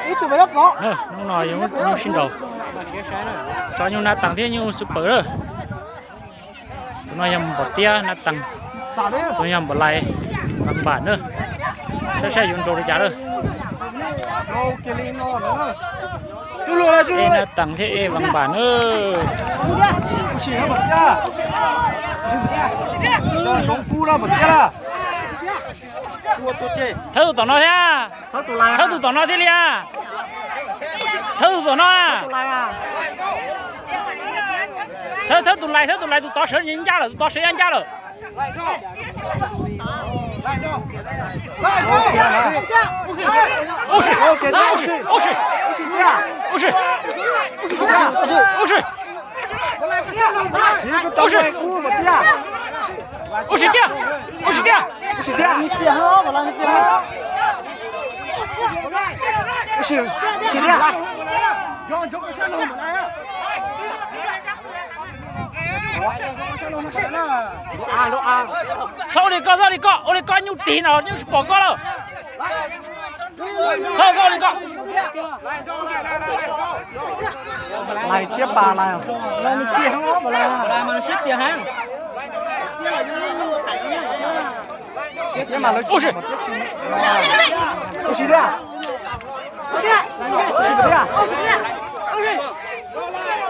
Ý tụi mày có. Nó nói như xin đầu. Cho như nát tăng thế như super rồi. Tụi nó nhầm bỏ tia nát tăng. Tụi nhầm bỏ lại bằng bản nữa. Sẽ dùng đồ để trả rồi. Ê nát tăng thế bằng bản nữa. Chỉ nó bật ra. Cho chống cu ra bật ra. Thơ tụi nó thế à? Thơ tụi nó thế đi à? Thơ tụi nó à? Thơ tụi lại tụi to sợ nhân ra rồi, tụi to sợ nhân ra rồi. Ô xì, ô xì, ô xì, ô xì, ô xì, ô xì. Ô xì. Ô xì tia, ô xì tia. Ô xì tia,你tia好，我让你tia好。ô xì tia. Sao đi co, ô đi co nhiêu tí nào, nhiêu bỏ co đâu. Sao đi co. Này chiếc bà này, này mình tia không có là mình chiếc tia hàng. Nhưng mà nó chỉ một chiếc chim. Ô xì tia. Ô xì tia. Ô xì tia.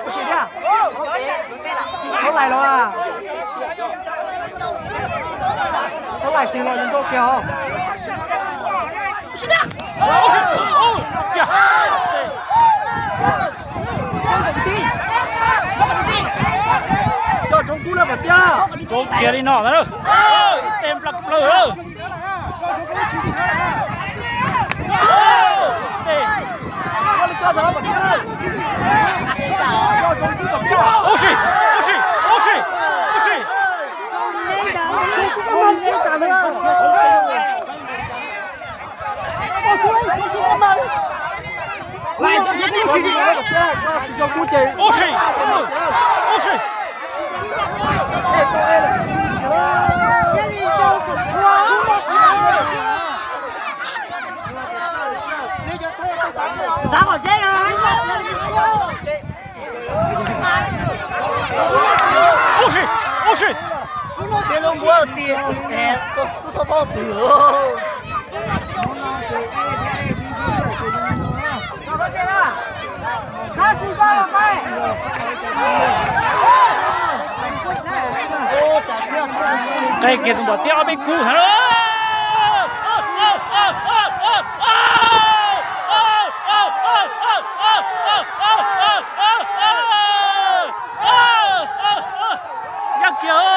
Ô xì tia. Nó lại rồi à. Nó lại từ rồi đến đâu kìa. Ô xì tia. Ô xì. Ô kìa. Cho chống cú là bật tia. Cô kia đi nọ rồi. Ôi, tem plug plug rồi. Ô xì, ô xì, ô xì, ô xì. Ô xì, ô xì. Đá vào chết rồi. Ô xì, ô xì. Cái nó mua tiền, tôi sao bao tử. Cái kia tụi bỏ tiêu bị cú hả? Nhắc kìa.